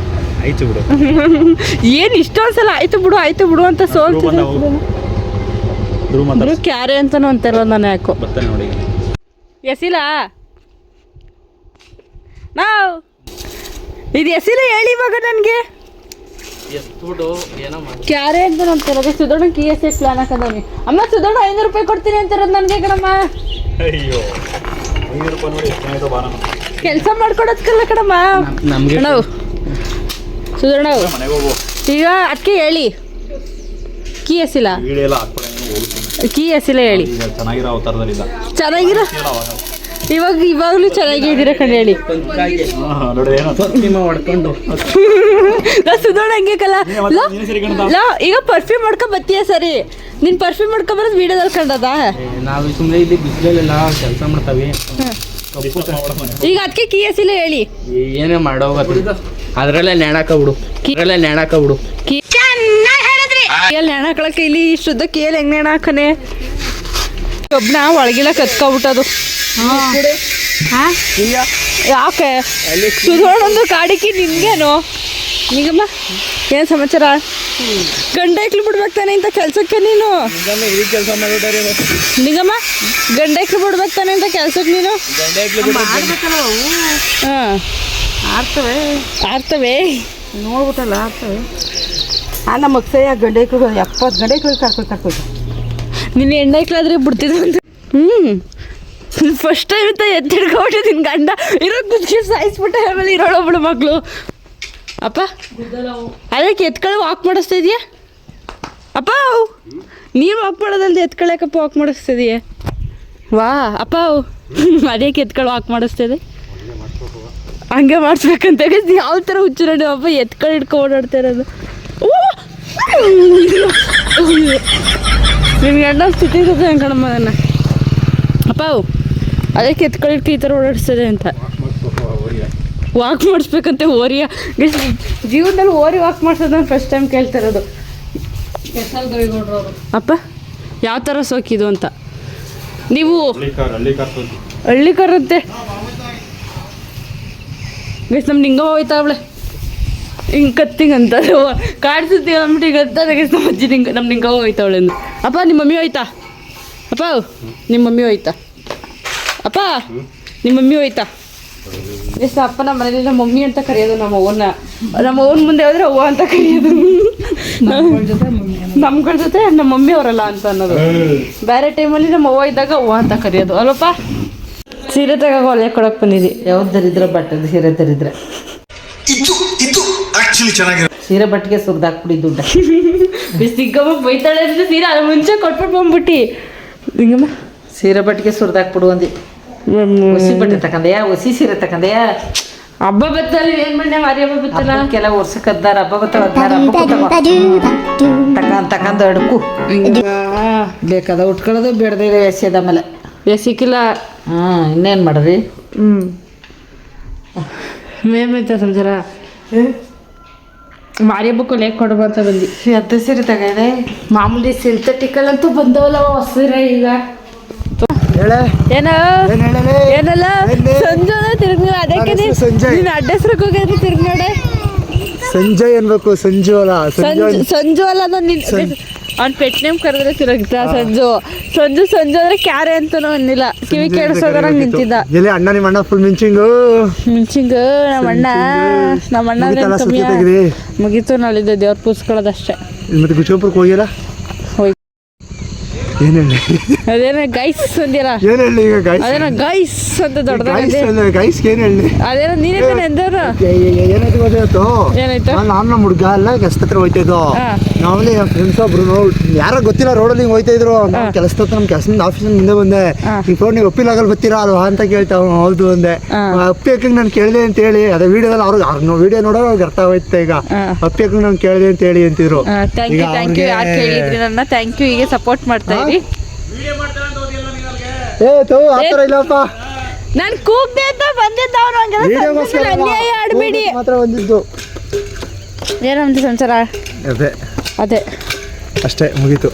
ಆಯ್ತು ಬಿಡು. ಏನು ಇಷ್ಟೊಂದ್ಸಲ ಆಯ್ತು ಬಿಡು ಅಂತ ಸೋಲ್ತೀನಿ. ಕ್ಯಾರೆ ಅಂತಾನು ಅಂತಾರ ನಾನು. ಯಾಕೋ ಬರ್ತಾನೆ ನೋಡಿ. ಎಸಿಲ ನಾವು ಇದು ಎಸಿಲ ಹೇಳಿ ಇವಾಗ ನನಗೆ ಕ್ಯಾರೆ ಅಂತ ಅಂತಾರ. ಸುಧೋಣ KSF ಪ್ಲಾನ್ ಹಾಕದವನಿ. ಅಮ್ಮ ಸುಧೋಣ 500 ರೂಪಾಯಿ ಕೊಡ್ತೀನಿ ಅಂತಾರದು ನನಗೆ ಕಣಮ್ಮ. ಅಯ್ಯೋ 500 ರೂಪಾಯಿ ನೋಡಿ ಎಷ್ಟು ಆಯ್ತು ಬಾರಮ್ಮ. ಕೆಲಸ ಮಾಡ್ಕೊಡೋದ್ಕಲ್ಲ ಕಣಮ್ಮ ನಾವು. ಸುಧೋಣ ಈಗ ಅದಕ್ಕೆ ಹೇಳಿ KS ಇಲ್ಲ ಹೇಳಿ. ಚೆನ್ನಾಗಿರೋ ಇವಾಗಲೂ ಚೆನ್ನಾಗಿದ್ದೀರ ಕಣೆ ಹೇಳಿ. ಸುಧೋಣ ಹಂಗೆ ಕಲ್ಲ. ಈಗ ಪರ್ಫ್ಯೂಮ್ ಮಾಡ್ಕೊ ಬತ್ತೀಯ ಸರಿ. ನೀನು ಪರ್ಫ್ಯೂಮ್ ಮಾಡ್ಕೊ ಬರೋದು ವಿಡಿಯೋದಲ್ಲಿ ಕಂಡದ. ನಾವು ಸುಮ್ಮನೆ ಇಲ್ಲಿ ಬಿಸಿಲೆಲ್ಲ ಕೆಲಸ ಮಾಡ್ತಾವೆ. ಈಗ ಅದಕ್ಕೆ KS ಇಲ್ಲ ಹೇಳಿ. ಏನೇ ಮಾಡೋಗ ಅದ್ರಲ್ಲೇ ನೆಣಾಕ ಬಿಡು. ಕೇಳಿ ನೆಣ ಹಾಕೊಳಕ್ಕೆ ಇಲ್ಲಿ ಇಷ್ಟುದ್ದ ಕೇಳಿ ಹೆಂಗೆ ನೆಣ ಹಾಕನೆ. ಒಬ್ಬನ ಒಳಗಿಲ್ಲ ಕತ್ಕೊಬಿಟ್ಟದು. ಯಾಕೆ ಸುಧೋಣೊಂದು ಕಾಡಿಕಿ ನಿನ್ಗೇನು? ನಿಗಮ್ಮ ಏನು ಸಮಾಚಾರ? ಗಂಡ ಇಕ್ಲು ಬಿಡ್ಬೇಕು ತಾನೆ ಇಂಥ ಕೆಲ್ಸಕ್ಕೆ ನೀನು? ನಿಗಮ್ಮ ಗಂಡ ಇಕ್ಲು ಬಿಡ್ಬೇಕು ತಾನೆ ಇಂಥ ಕೆಲ್ಸಕ್ಕೆ ನೀನು? ಹಾಂ ಆಡ್ತವೆ ನೋಡ್ಬಿಟ್ಟಲ್ಲ, ಆಡ್ತವೆ. ನಮ್ಮ ಮಕ್ಸಯ್ಯ ಗಂಡೈಕ್ಳು 70 ಗಂಡೈಕ್ಳು ಕರ್ಕೊಂಡು ನೀನು ಹೆಣ್ಣೈಕ್ಲಾದ್ರೆ ಬಿಡ್ತಿದ್ದ ಅಂತ. ಫಸ್ಟ್ ಟೈಮ್ ಅಂತ ಎತ್ತಿಡ್ಕೊಬಿಟ್ಟು ನಿನ್ನ ಗಂಡ ಇರೋ ಕುದಿಗೆ ಸಾಯಿಸ್ಬಿಟ್ಟೆ ಆಮೇಲೆ ಇರೋಳೊಬ್ಳು ಮಗಳು ಅಪ್ಪ ಅದಕ್ಕೆ ಎತ್ಕೊಳ್ಳೋ ವಾಕ್ ಮಾಡಿಸ್ತಾ ಇದೆಯಾ ಅಪ್ಪ ನೀನು ವಾಕ್ ಮಾಡೋದಲ್ದೆ ಎತ್ಕೊಳ್ಳೋಕಪ್ಪ ವಾಕ್ ಮಾಡಿಸ್ತಿದೀಯ ವಾ ಅಪ್ಪ ಅದಕ್ಕೆ ಎತ್ಕೊಳ್ಳೋ ವಾಕ್ ಮಾಡಿಸ್ತಿದೆ ಹಂಗೆ ಮಾಡಿಸ್ಬೇಕಂತ ಯಾವ ಥರ ಹುಚ್ಚು ನೋಡಿ ಅಪ್ಪ ಎತ್ಕೊಂಡು ಹಿಡ್ಕೊಂಡು ಓಡಾಡ್ತಾ ಇರೋದು ನಿನ್ನ ಗಂಡ ಸ್ಥಿತಿ ಕಣಮ್ಮ ಅದನ್ನು ಅಪ್ಪ ಅದಕ್ಕೆ ಎತ್ಕೊಂಡು ಈ ಥರ ಓಡಾಡಿಸ್ತದೆ ಅಂತ ವಾಕ್ ಮಾಡಿಸ್ಬೇಕಂತೆ ಓರಿಯ ಜೀವನದಲ್ಲಿ ಓರಿ ವಾಕ್ ಮಾಡಿಸೋದು ನಾನು ಫಸ್ಟ್ ಟೈಮ್ ಕೇಳ್ತಾ ಇರೋದು ಅಪ್ಪ ಯಾವ ಥರ ಸೋಕಿದು ಅಂತ ನೀವು ಹಳ್ಳಿ ಕಾರಂತೆ ಗೈಸ್ ನಮ್ಮ ನಿಂಗವ ಹೋಯ್ತಾ ಅವಳೆ ಹಿಂಗೆ ಕತ್ತಿಂಗ್ ಅಂತ ಕಾಡ್ಸುತ್ತೀವಿ ಅಂದ್ಬಿಟ್ಟು ಈಗ ಅಂತ ನಮ್ಮ ಅಜ್ಜಿ ನಮ್ಮ ನಿಂಗವ ಹೋಯ್ತಾವಳೆ ಅಂದು ಅಪ್ಪ ನಿಮ್ಮ ಮಮ್ಮಿ ಹೋಯ್ತಾ ಅಪ್ಪ ನಿಮ್ಮ ಮಮ್ಮಿ ಹೋಯ್ತಾ ಅಪ್ಪ ನಿಮ್ಮ ಮಮ್ಮಿ ಹೋಯ್ತಾ ಎಷ್ಟು ಅಪ್ಪ ನಮ್ಮ ಮನೇಲಿ ನಮ್ಮ ಮಮ್ಮಿ ಅಂತ ಕರೆಯೋದು ನಮ್ಮ ಅವ್ವನ ಮುಂದೆ ಹೋದ್ರೆ ಅವ್ವ ಅಂತ ಕರೆಯೋದು ನಮ್ಗಳ ಜೊತೆ ನಮ್ಮ ಮಮ್ಮಿ ಅವರಲ್ಲ ಅಂತ ಅನ್ನೋದು ಬೇರೆ ಟೈಮಲ್ಲಿ ನಮ್ಮ ಅವ್ವ ಇದ್ದಾಗ ಅವ್ವ ಅಂತ ಕರೆಯೋದು ಅಲ್ಲಪ್ಪ ಸೀರೆ ತಗೋ ಒಳ್ಳೆ ಕೊಡಕ್ಕೆ ಬಂದಿದ್ದಿ ಯಾವ್ದು ದರಿದ್ರ ಬಟ್ಟೆ ಸೀರೆ ದರಿದ್ರೆ ಸೀರೆ ಬಟ್ಟಿಗೆ ಸುರಿದಾಕ್ಬಿಡಿ ದುಡ್ಡ ಸಿಕ್ಕಮ್ಮ ಬೈತಾಳೆ ಅಂತ ಸೀರೆ ಅದು ಮುಂಚೆ ಕೊಟ್ಬಿಟ್ಟು ಬಂದ್ಬಿಟ್ಟು ಹಿಂಗಮ್ಮ ಸೀರೆ ಬಟ್ಟಿಗೆ ಸುರಿದಾಕ್ಬಿಡು ಅಂದು ಹೊಸಿ ಬಟ್ಟೆ ತಕಂದೆಯಾ ಹೊಸಿ ಸೀರೆ ತಕಂದೆಯಾ ಹಬ್ಬ ಬತ್ತಲ್ಲ ಏನ್ ಮಾಡಿ ಮಾರಿ ಹಬ್ಬ ಬತ್ತಲ್ಲ ಕೆಲ ವರ್ಷಕ್ಕದ್ದಾರ ಹಬ್ಬ ಬತ್ತಾವ ತಕಂದು ಅಡ್ಕು ಬೇಕಾದ ಉಟ್ಕೊಳ್ಳೋದು ಬೇಡದೇ ಎಸೆದ ಆಮೇಲೆ ಎಸಿಕ್ಕಿಲ್ಲ ಇನ್ನೇನು ಮಾಡ್ರಿ ಮೇಮೈತ ಸಂಜಾರ ಮಾರಿ ಹಬ್ಬಕ್ಕೂ ಲೇಕ್ ಕೊಡ್ಬಂತ ಬಂದು ಅದ ಸೀರೆ ತಗದೆ ಮಾಮೂಲಿ ಸಿಂಥೆಟಿಕಲ್ ಅಂತೂ ಬಂದವಲ್ಲ ಹೊಸೀರೆ ಈಗ ಏನಲ್ಲ ಸಂಜೆ ತಿರುಗಿ ಅದಕ್ಕೆ ನೀನು ಅಡ್ಡ ಹೆಸ್ರಕ್ಕೆ ಹೋಗಿದ್ರೆ ತಿರುಗಿ ನೋಡೆ ಸಂಜಯ್ ಅನ್ಬೇಕು ಸಂಜು ಅಲ್ಲ ಸಂಜು ಅಲ್ಲ ನಾನು ಅವ್ನು ಪೆಟ್ ನೇಮ್ ಕರೆದ್ರೆ ತಿರುಗ್ತಾ ಸಂಜು ಅಂದ್ರೆ ಕ್ಯಾರೆ ಅಂತನೂ ಅನ್ನಿಲ್ಲ ಕಿವಿ ಕೇಳಿಸೋದ್ರ ನಿಂತಿದ್ದ ಎಲ್ಲಿ ಅಣ್ಣ ನಿಮ್ಮ ಅಣ್ಣ ಫುಲ್ ಮಿಂಚಿಂಗು ನಮ್ಮ ಅಣ್ಣ ಮುಗೀತು ನಾಳಿದ್ದೆ ದೇವ್ರ ಪೂಸ್ಕೊಳ್ಳೋದಷ್ಟೇ ಮತ್ತೆ ಗುಚ್ಚೋಪುರಕ್ಕೆ ಹೋಗಿಲ್ಲ ಏನ್ ಹೇಳಿ ಅದೇನ ಗೈಸ್ ಅಂದಿರ ಏನ್ ಹೇಳಿ ಈಗ ಗೈಸ್ ಅದೇನ ಗೈಸ್ ಅಂತ ದೊಡ್ಡದಾಗಿ ಗೈಸ್ ಏನ್ ಹೇಳಿ ಅದೇನ ನೀನೇ ತಾನೆ ಎಂದವ್ರು ಏನಾಯ್ತು ಗೊತ್ತಾಯ್ತು ಏನಾಯ್ತು ನಾನು ನಮ್ಮ ಹುಡುಗ ಎಲ್ಲ ಕೆಲ್ಸ ಹತ್ರ ಹೋಯ್ತಿದ್ದೋ ನಾವಲ್ಲಿ ಫ್ರೆಂಡ್ಸ್ ಒಬ್ರು ಯಾರೋ ಗೊತ್ತಿಲ್ಲ ರೋಡಲ್ಲಿ ಹಿಂಗೆ ಹೋಯ್ತಾ ಇದ್ರು ನಾವು ಕೆಲಸದ ಹತ್ರ ನಮ್ಮ ಕೆಲಸದಿಂದ ಆಫೀಸಿಂದ ಮುಂದೆ ಬಂದೆ ಈ ಫೋನ್ ನೀವು ಒಪ್ಪಿಲಾಗಲ್ ಬರ್ತೀರಾ ಅಲ್ವಾ ಅಂತ ಕೇಳ್ತಾವ ಹೌದು ಅಂದೆ ಅಪ್ಪಿ ಅಕ್ಕಂಗೆ ನಾನು ಕೇಳಿದೆ ಅಂತ ಹೇಳಿ ಅದೇ ವಿಡಿಯೋದಲ್ಲಿ ಅವ್ರಿಗೆ ವಿಡಿಯೋ ನೋಡೋ ಅವ್ರಿಗೆ ಅರ್ಥ ಆಗೋಯ್ತು ಈಗ ಅಪ್ಪಿ ಅಕ್ಕಂಗೆ ನಾನು ಕೇಳಿದೆ ಅಂತ ಹೇಳಿ ಅಂತಿದ್ರು ಥ್ಯಾಂಕ್ ಯು ಯಾರು ಕೇಳಿದ್ರಿ ನನ್ನ ಥ್ಯಾಂಕ್ ಯು ಹೀಗೆ ಸಪೋರ್ಟ್ ಮಾಡ್ತಾ ಇರಿ ಆತರ ಇಲ್ಲಪ್ಪ ನಾನು ಕೂಗ್ದೆ ಅಂತ ಬಂದಿದ್ದ ಅವ್ರು ಅನ್ಯಾಯ ಆಡ್ಬೇಡಿ ಮಾತ್ರ ಬಂದಿದ್ದು ಏನಂತ ಸಂಸಾರ ಅದೇ ಅಷ್ಟೇ ಮುಗೀತು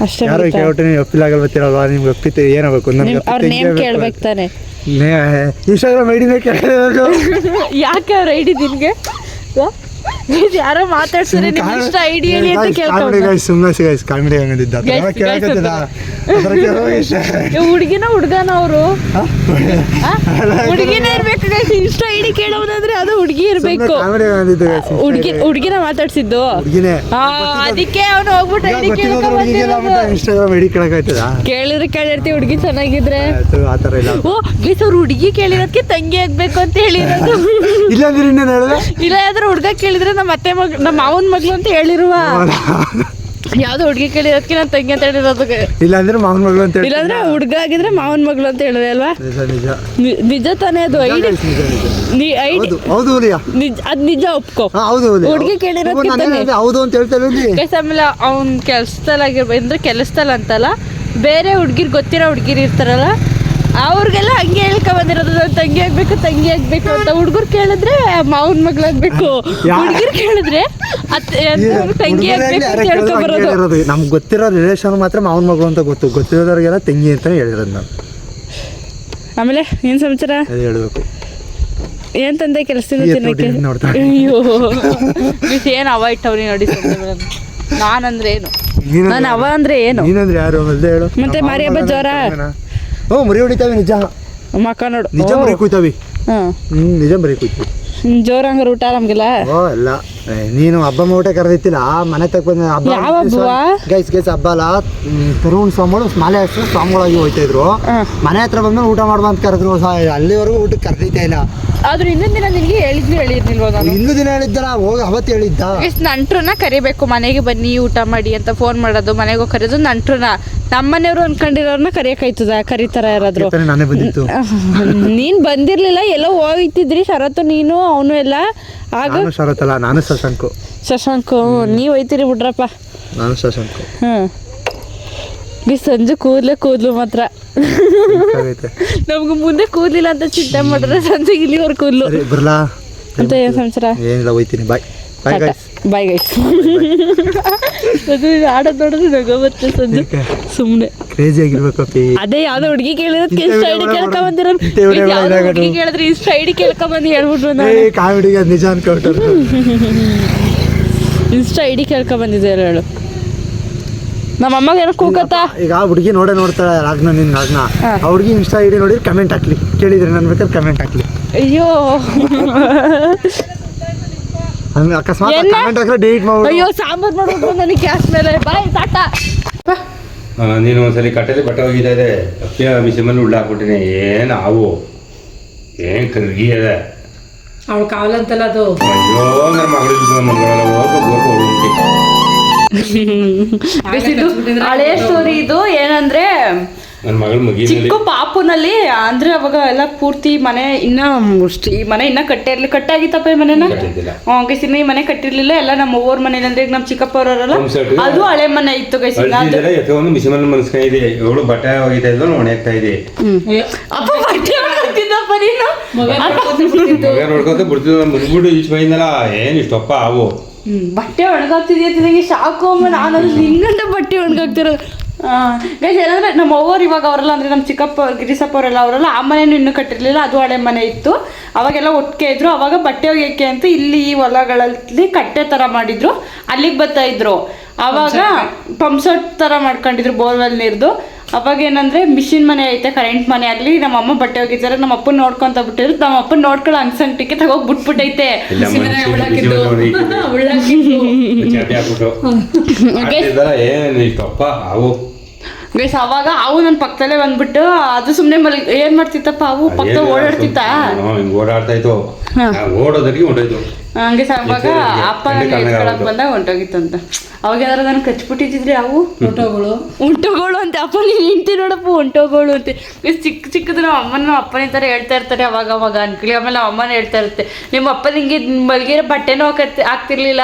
ಅಷ್ಟೇ ಯಾರು ಕೇಳ್ಬಿಟ್ಟು ನೀವು ಒಪ್ಪಿಲಾಗಲ್ ಬರ್ತೀರಲ್ವಾ ನಿಮ್ಗೆ ಒಪ್ಪಿತ್ತು ಏನಾಗಬೇಕು ಅವ್ರ ನೇಮ್ ಕೇಳ್ಬೇಕು ತಾನೆ ಇನ್ಸ್ಟಾಗ್ರಾಮ್ ಐಡಿನೇ ಕೇಳೋದು ಯಾಕೆ ಅವ್ರ ಐಡಿ ನಿನ್ಗೆ ಯಾರೋ ಮಾತಾಡ್ಸಿದ್ರೆ ನಿಮ್ಮ ಇಷ್ಟ ಐಡಿ ಹೇಳಿ ಅಂತ ಕೇಳ್ಕೊಂಡು ಸುಮ್ಮನೆ ಕಾಮಿಡಿ ಹಂಗಂದಿದ್ದ ಹುಡುಗಿನ ಹುಡುಗನ ಅವರು ಹುಡುಗಿನ ಇರ್ಬೇಕು ಇಷ್ಟ ಐಡಿ ಕೇಳೋದಾದ್ರೆ ಅದು ಹುಡುಗಿ ಇರ್ಬೇಕು ಹುಡುಗಿನ ಮಾತಾಡ್ಸಿದ್ದು ಅದಕ್ಕೆ ಅವನು ಹೋಗ್ಬಿಟ್ಟು ಐಡಿ ಇನ್ಸ್ಟಾಗ್ರಾಮ್ ಐಡಿ ಕೇಳಕ್ಕಾಯ್ತದ ಕೇಳಿರ್ತೀವಿ ಹುಡುಗಿ ಚೆನ್ನಾಗಿದ್ರೆ ಆತರ ಇಲ್ಲ ಓ ಗೀಸ್ ಅವ್ರು ಹುಡುಗಿ ಕೇಳಿರೋದಕ್ಕೆ ತಂಗಿ ಆಗ್ಬೇಕು ಅಂತ ಹೇಳಿರೋದು ಇಲ್ಲಾಂದ್ರೆ ಇನ್ನೇನು ಹೇಳಿದ್ರೆ ಇಲ್ಲ ಯಾವ್ದಾರು ಹುಡುಗ ಕೇಳಿದ್ರೆ ನಮ್ಮ ಅತ್ತೆ ಮಗಳು ನಮ್ಮ ಮಾವನ ಮಗಳು ಅಂತ ಹೇಳಿರುವ ಯಾವ್ದೋ ಹುಡುಗಿ ಕೇಳಿರೋದಕ್ಕೆ ನಾನು ತಂಗಿ ಅಂತ ಹೇಳಿರೋದು ಇಲ್ಲಾಂದ್ರೆ ಮಾವನ ಮಗಳು ಅಂತ ಹೇಳಿ ಇಲ್ಲಾಂದ್ರೆ ಹುಡುಗ ಆಗಿದ್ರೆ ಮಾವನ ಮಗಳು ಅಂತ ಹೇಳಿದೆ ಅಲ್ವಾ ನಿಜ ತಾನೇ ಅದು ಐಡಿ ಹೌದು ಅದ್ ನಿಜ ಒಪ್ಕೋ ಹೌದು ಹುಡುಗಿ ಕೇಳಿರೋದಕ್ಕೆ ಹೌದು ಅಂತ ಹೇಳ್ತಾರೆ ಆಮೇಲೆ ಅವ್ನ ಕೆಲ್ಸದಲ್ಲಾಗಿರ್ಬೋದು ಅಂದ್ರೆ ಕೆಲಸದಲ್ಲಿ ಅಂತಲ್ಲ ಬೇರೆ ಹುಡುಗಿರ್ ಗೊತ್ತಿರೋ ಹುಡುಗಿರು ಇರ್ತಾರಲ್ಲ ಅವ್ರಿಗೆಲ್ಲ ಹಂಗೆ ಹೇಳ್ಕೊ ಬಂದಿರೋದು ನಾನು ತಂಗಿ ಆಗ್ಬೇಕು ಅಂತ ಹುಡುಗರು ಕೇಳಿದ್ರೆ ಮಾವನ ಮಗಳಾಗ್ಬೇಕು ಹುಡುಗಿರು ಕೇಳಿದ್ರೆ ತಂಗಿ ಆಗ್ಬೇಕು ಅಂತ ಹೇಳ್ಕೊ ಬರೋದು ನಮ್ಗೆ ಗೊತ್ತಿರೋ ರಿಲೇಷನ್ ಮಾತ್ರ ಮಾವನ ಮಗಳು ಅಂತ ಗೊತ್ತಿರೋದವ್ರಿಗೆಲ್ಲ ತಂಗಿ ಅಂತ ಹೇಳಿರೋದು ನಾನು ಆಮೇಲೆ ಏನ್ ಸಮಾಚಾರ ಹೇಳ್ಬೇಕು ಏನ್ ತಂದೆ ಕೆಲಸದಿಂದ ತಿನ್ನಕ್ಕೆ ಅಯ್ಯೋ ಏನ್ ಅವ ಇಟ್ಟವ್ರಿ ನೋಡಿ ನಾನಂದ್ರೆ ಏನು ನಾನು ಅವ ಅಂದ್ರೆ ಏನು ನೀನಂದ್ರೆ ಯಾರು ಹೇಳು ಮತ್ತೆ ಮಾರಿ ಹಬ್ಬ ಜ್ವರ ಮರಿ ಹೊಡಿತಾವೆ ನಿಜ ಮಕ್ಕ ನೋಡು ನಿಜ ಮರಿ ಕುಯ್ತಾವಿ ನಿಜ ಮರಿ ಕುಯ್ತೀವಿ ಜೋರಂಗಾರ ಊಟ ನಮ್ಗೆಲ್ಲ ಓ ಎಲ್ಲ ನೀನು ಹಬ್ಬ ಊಟ ಕರೆದಿತ್ತಿಲ್ಲ ಮನೆ ತಕ್ಕ ಬಂದ ಹಬ್ಬ ಯಾವ ಹಬ್ಬ? ಗೈಸ್ ಹಬ್ಬ ಅಲ್ಲ. ತರುಣ್ ಸ್ವಾಮಿಗಳು ಮಾಲೆ ಹಾಕ್ಸ್ಕೊಂಡು ಸ್ವಾಮಿಗಳಾಗಿ ಹೋಯ್ತಾ ಇದ್ರು. ಮನೆ ಹತ್ರ ಬಂದ್ಮೇಲೆ ಊಟ ಮಾಡುವ ಅಂತ ಕರೆದ್ರು. ಅಲ್ಲಿವರೆಗೂ ಊಟಕ್ಕೆ ಕರೆದೈತೆ ಇಲ್ಲ. ಆದ್ರೂ ಇನ್ನೊಂದ್ ದಿನ ನಿನ್ಗೆ ಹೇಳಿರ್ನಿಲ್ವ ನಾನು? ಇನ್ನೂ ದಿನ ಹೇಳಿದ್ದಲ್ಲ, ಹೋಗಿ ಅವತ್ತು ಹೇಳಿದ್ದ. ಎಷ್ಟು ನಂಟ್ರನ್ನ ಕರಿಬೇಕು, ಮನೆಗೆ ಬನ್ನಿ ಊಟ ಮಾಡಿ ಅಂತ ಫೋನ್ ಮಾಡೋದು, ಮನೆಗೆ ಹೋಗಿ ಕರೆಯೋದು ನಂಟ್ರನ್ನ. ನಮ್ಮನೆಯವರು ಅನ್ಕೊಂಡಿರೋರ್ನ ಕರಿಯಕಾಯ್ತದ? ಕರೀತಾರ ಯಾರಾದ್ರು? ನಾನೇ ಬಂದಿತ್ತು. ನೀನ್ ಬಂದಿರ್ಲಿಲ್ಲ, ಎಲ್ಲೋ ಹೋಗ್ತಿದ್ರಿ ಶರತ್ತು ನೀನು ಅವನು ಎಲ್ಲ. ಆಗ ಶರತ್ ಅಲ್ಲ, ನಾನು ಶಶಾಂಕು. ಶಶಾಂಕು ನೀವ್ ಹೋಯ್ತೀರಿ ಬಿಡ್ರಪ್ಪ. ನಾನು ಶಶಾಂಕು. ಈ ಸಂಜೆ ಕೂದ್ಲು ಮಾತ್ರ ನಮ್ಗೆ ಮುಂದೆ ಕೂದ್ಲಿಲ್ಲ ಅಂತ ಚಿಂತೆ ಮಾಡಿದ್ರೆ ಸಂಜೆಗೆ ಇಲ್ಲಿವರೆಗೆ ಕೂದ್ಲು ಬರ್ಲಾ ಅಂತ. ಏನ್ ಸಂಸಾರ? ಏನಿಲ್ಲ, ಹೋಯ್ತೀನಿ. ಬಾಯ್ ಬಾಯ್ ಗೈಸ್. Bye guys. ಅದು ಆಡೋದು ನೋಡಿದ್ರೆ ನಗೋ ಬರುತ್ತೆ ಸಂಜೆ. ಸುಮ್ಮನೆ ಕ್ರೇಜಿ ಆಗಿರ್ಬೇಕಪ್ಪಿ. ಅದೇ ಯಾವ್ದೋ ಹುಡುಗಿ ಕೇಳಿರೋದಕ್ಕೆ ಇಷ್ಟ ಐಡಿ ಕೇಳ್ಕೊ ಬಂದಿರೋ. ಹುಡುಗಿ ಕೇಳಿದ್ರೆ ಇಷ್ಟ ಐಡಿ ಕೇಳ್ಕೊ ಬಂದು ಹೇಳ್ಬಿಟ್ರು. ಕಾಮಿಡಿಗೆ ಅದು ನಿಜ ಅನ್ಕೊಳ್ತಾರೆ. ಇಷ್ಟ ಐಡಿ ಕೇಳ್ಕೊ ಬಂದಿದ್ದೆ ಹೇಳು. ನಮ್ಮ ಅಮ್ಮಗೆ ಏನೋ ಕೂಕತ್ತಾ? ಈಗ ಹುಡುಗಿ ನೋಡ್ತಾಳೆ ರಾಗ್ನ, ನಿನ್ ರಾಗ್ನ. ಆ ಹುಡುಗಿ ಇನ್ಸ್ಟಾ ಐಡಿ ನೋಡಿದ್ರೆ ಕಮೆಂಟ್ ಹಾಕ್ಲಿ, ಕೇಳಿದ್ರೆ ನನ್ ಬೇಕಾದ್ರೆ ಕಮೆಂಟ್ ಹಾಕ್ಲಿ. ಅಯ್ಯೋ ಅಕಸ್ಮಾತ್ ಕಮೆಂಟ್ ಹಾಕಿದ್ರೆ ಡಿಲೀಟ್ ಮಾಡ್ಬಿಡು. ಅಯ್ಯೋ ಸಾಂಬಾರ್ ಮಾಡೋದು ನನಗೆ ಗ್ಯಾಸ್ ಮೇಲೆ. ಬಾಯ್ ಟಾಟಾ. ನೀನು ಒಂದ್ಸಲಿ ಕಟ್ಟೆಲಿ ಬಟ್ಟೆ ಹೋಗಿದ್ದ ಇದೆ ಅಪ್ಪಿಯ ಮಿಷಮಲ್ಲಿ ಉಳ್ಳಾಕ್ಬಿಟ್ಟಿನಿ. ಏನು ಹಾವು ಏನು ಕರ್ಗಿ ಇದೆ ಅವಳು ಕಾವಲಂತಲ್ಲ ಅದು. ಅಯ್ಯೋ ನನ್ನ ಮಗಳು ಹಳೆ ಸ್ಟೋರಿ ಇದು. ಏನಂದ್ರೆ ನನ್ನ ಮಗಳ ಮಗಿನಲ್ಲಿ ಚಿಕ್ಕ ಪಾಪುನಲ್ಲಿ ಅಂದ್ರೆ ಅವಾಗ ಎಲ್ಲ ಪೂರ್ತಿ ಮನೆ ಈ ಮನೆ ಇನ್ನ ಕಟ್ಟಾಗಿತ್ತಪ್ಪ ಈ ಮನೆನ. ಗೈಸಿನ ಈ ಮನೆ ಕಟ್ಟಿರ್ಲಿಲ್ಲ, ಎಲ್ಲ ನಮ್ಮ ಅವ್ರ ಮನೇಲಿ ಅಂದ್ರೆ ನಮ್ಮ ಚಿಕ್ಕಪ್ಪ ಅವರಲ್ಲ, ಅದು ಹಳೆ ಮನೆ ಇತ್ತು ಗೈಸಿನ. ಎತ್ಕೊಂಡು ಮಿಷಮಲ್ಲಿ ಮನಸ್ಕ ಇದೆ. ಇವಳು ಬಟ್ಟೆ ಹೋಗಿತಾ ಇದ್ದು ಒಣಗ್ತಾ ಇದೆ. ಅಪ್ಪ ಬಟ್ಟೆ ಹೊಡ್ತಿದ್ದಪ್ಪ ನೀನು. ನೋಡ್ಕೊತ ಬಿಡ್ತಿದ್ದ ಮುಂದ್ಬಿಟ್ಟು ಈಚ್ ಬೈಂದಲ್ಲ. ಏನು ಇಷ್ಟಪ್ಪ ಹಾವು ಬಟ್ಟೆ ಒಣಗಾಗ್ತಿದ್ಯಾ ನನಗೆ ಶಾಕು ಅಮ್ಮ. ನಾನು ನಿನ್ನಂತ ಬಟ್ಟೆ ಒಣಗಾಗ್ತಿರೋದು. ಗೈಸ್ ಏನಂದ್ರೆ ನಮ್ಮ ಅವ್ವರು ಇವಾಗ ಅವರೆಲ್ಲ ಅಂದ್ರೆ ನಮ್ಮ ಚಿಕ್ಕಪ್ಪ ಗಿರಿಸಪ್ಪ ಅವರೆಲ್ಲ ಅವರೆಲ್ಲ ಆ ಮನೇನು ಇನ್ನೂ ಕಟ್ಟಿರ್ಲಿಲ್ಲ, ಅದು ಹಳೆ ಮನೆ ಇತ್ತು. ಅವಾಗೆಲ್ಲ ಒಟ್ಟಿಗೆ ಇದ್ರು. ಅವಾಗ ಬಟ್ಟೆ ಒಗೆಯಕ್ಕೆ ಅಂತ ಇಲ್ಲಿ ಈ ಹೊಲಗಳಲ್ಲಿ ಕಟ್ಟೆ ತರ ಮಾಡಿದ್ರು, ಅಲ್ಲಿಗೆ ಬರ್ತಾ ಇದ್ರು. ಅವಾಗ ಪಂಪ್ಸೆಟ್ ತರ ಮಾಡ್ಕೊಂಡಿದ್ರು ಬೋರ್ವೆಲ್ ನೀರ್ದು. ಅವಾಗ ಏನಂದ್ರೆ ಮಿಷಿನ್ ಮನೆ ಐತೆ, ಕರೆಂಟ್ ಮನೆ. ಅಲ್ಲಿ ನಮ್ಮ ಅಮ್ಮ ಬಟ್ಟೆ ಹೋಗಿದ್ದಾರೆ, ನಮ್ಮ ಅಪ್ಪನ ನೋಡ್ಕೊಂತ ಬಿಟ್ಟಿದ್ರು. ನಮ್ಮ ಅಪ್ಪನ ನೋಡ್ಕೊಳ್ಳೋ ಅನ್ಸಂಟಿಗೆ ತಗೋಗಿ ಬಿಟ್ಬಿಟ್ಟೈತೆ. ಏನು ಇಷ್ಟಪ್ಪ ಹಾವು ಗೈಸ್ ಅವಾಗ ಅವು ನನ್ನ ಪಕ್ಕದಲ್ಲೇ ಬಂದ್ಬಿಟ್ಟು ಅದು ಸುಮ್ಮನೆ ಏನ್ ಮಾಡ್ತಿತ್ತಪ್ಪ, ಅವು ಪಕ್ಕ ಓಡಾಡ್ತಿತ್ತ, ಹಿಂಗ್ ಓಡಾಡ್ತಾ ಇತ್ತು. ಓಡೋದ್ರಿಗೆ ಹೊಂಟೋಯ್ತು. ಹಂಗೆ ಅವಾಗ ಅಪ್ಪ ಎತ್ಕೊಳಕ್ ಬಂದಾಗ ಹೊಂಟೋಗಿತ್ತಂತ. ಅವಾಗ ಏನಾದ್ರು ನಾನು ಕಚ್ಬಿಟ್ಟಿದ್ರಿ ಅವು ಉಂಟೋಗಳು ಅಂತ. ಅಪ್ಪ ನೀನು ನಿಂತಿ ನೋಡಪ್ಪ ಉಂಟೋಗಳು ಅಂತ. ಚಿಕ್ಕದು ನಮ್ಮ ಅಮ್ಮನ ಅಪ್ಪನ ಥರ ಹೇಳ್ತಾ ಇರ್ತಾರೆ ಅವಾಗ ಅನ್ಕಳಿ. ಆಮೇಲೆ ನಮ್ಮ ಅಮ್ಮನ ಹೇಳ್ತಾ ಇರುತ್ತೆ, ನಿಮ್ಮ ಅಪ್ಪ ನಿಂಗೆ ಮಲ್ಗಿರೋ ಬಟ್ಟೆನೂ ಹಾಕ್ತಿರ್ಲಿಲ್ಲ,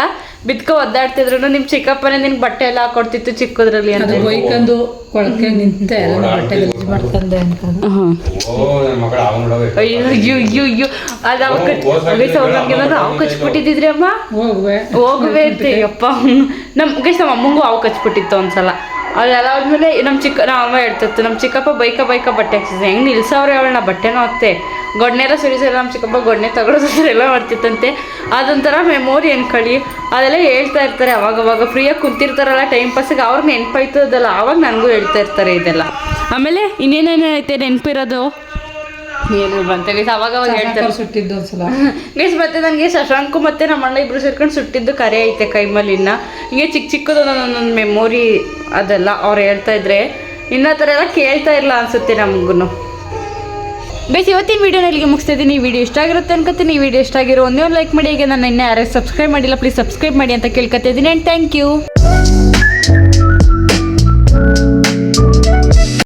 ಬಿದ್ಕೊ ಒದ್ದಾಡ್ತಿದ್ರು, ನಿಮ್ ಚಿಕ್ಕಪ್ಪನೇ ನಿನ್ಗೆ ಬಟ್ಟೆ ಎಲ್ಲ ಹಾಕೊಡ್ತಿತ್ತು ಚಿಕ್ಕದ್ರಲ್ಲಿ ಅಂತ. ಬೈಕಂದು ಕೊಳಕೆ ನಿಂತೆ ಬಟ್ಟೆ ಗಲೀಜು ಮಾಡ್ಕಂದೆ ಅಂತ. ಅಯ್ಯೋ ಅದು ಅವು ಕಚ್ಬಿಟ್ಟಿದ್ರಿ ಅಮ್ಮ. ಹೋಗುವೆ ಅಂತ ಅಪ್ಪ. ನಮ್ಮ ಅಮ್ಮಂಗೂ ಅವು ಕಚ್ಬಿಟ್ಟಿತ್ತು ಒಂದ್ಸಲ. ಅದೆಲ್ಲ ಆದ್ಮೇಲೆ ನಮ್ಮ ಅಮ್ಮ ಹೇಳ್ತಿತ್ತು, ನಮ್ಮ ಚಿಕ್ಕಪ್ಪ ಬೈಕ ಬಟ್ಟೆ ಹಾಕ್ಸಿದ್ದೆ. ಹೆಂಗೆ ನಿಲ್ಸವ್ರೆ ಅವಳನ್ನ ಬಟ್ಟೆನೂ ಹಾಕ್ತೆ, ಗೊಡ್ನೆಲ್ಲ ಸುರಿಸಲ್ಲ. ನಮ್ಮ ಚಿಕ್ಕಪ್ಪ ಗೊಡ್ನೆ ತಗೊಳೋದ್ರ ಎಲ್ಲ ಮಾಡ್ತಿತ್ತಂತೆ. ಅದೊಂಥರ ಮೆಮೊರಿ ಅನ್ಕೊಳ್ಳಿ. ಅದೆಲ್ಲ ಹೇಳ್ತಾ ಇರ್ತಾರೆ ಅವಾಗವಾಗ ಫ್ರೀಯಾಗಿ ಕುಂತಿರ್ತಾರಲ್ಲ ಟೈಮ್ ಪಾಸಿಗೆ, ಅವ್ರಿಗೆ ನೆನಪಾಯ್ತದಲ್ಲ, ಆವಾಗ ನನಗೂ ಹೇಳ್ತಾ ಇರ್ತಾರೆ ಇದೆಲ್ಲ. ಆಮೇಲೆ ಇನ್ನೇನೇನೈತೆ ನೆನಪಿರೋದು ಏನು ಬಂತೆ ಗೈಸ್, ಅವಾಗ ಹೇಳ್ತಾರೆ ಸುಟ್ಟಿದ್ದು ಒಂದ್ಸಲ ಗೈಸ್. ಮತ್ತೆ ನನಗೆ ಶಶಾಂಕು ಮತ್ತೆ ನಮ್ಮ ಅಣ್ಣ ಇಬ್ರು ಸೇರ್ಕೊಂಡು ಸುಟ್ಟಿದ್ದು ಕರೆ ಐತೆ ಕೈಮಲ್ಲಿ. ಇನ್ನ ಹಿಂಗೆ ಚಿಕ್ಕದು ಒಂದೊಂದು ಮೆಮೊರಿ ಅದೆಲ್ಲ ಅವ್ರು ಹೇಳ್ತಾ ಇದ್ರೆ ಇನ್ನೂ ಥರ ಎಲ್ಲ ಕೇಳ್ತಾ ಇಲ್ಲ ಅನ್ಸುತ್ತೆ ನಮಗೂ. ಗೈಸ್ ಇವತ್ತಿನ ವೀಡಿಯೋನ ಇಲ್ಲಿಗೆ ಮುಗಿಸ್ತಾ ಇದ್ದೀನಿ. ಈ ವಿಡಿಯೋ ಇಷ್ಟ ಆಗಿರುತ್ತೆ ಅನ್ಕೋತೀನಿ. ಈ ವಿಡಿಯೋ ಇಷ್ಟ ಆಗಿರೋ ಒಂದೇ ಒಂದು ಲೈಕ್ ಮಾಡಿ. ಈಗ ನಾನು ಇನ್ನೂ ಯಾರು ಸಬ್ಸ್ಕ್ರೈಬ್ ಮಾಡಿಲ್ಲ, ಪ್ಲೀಸ್ ಸಬ್ಸ್ಕ್ರೈಬ್ ಮಾಡಿ ಅಂತ ಕೇಳ್ಕೊತಾ ಇದ್ದೀನಿ. And thank you.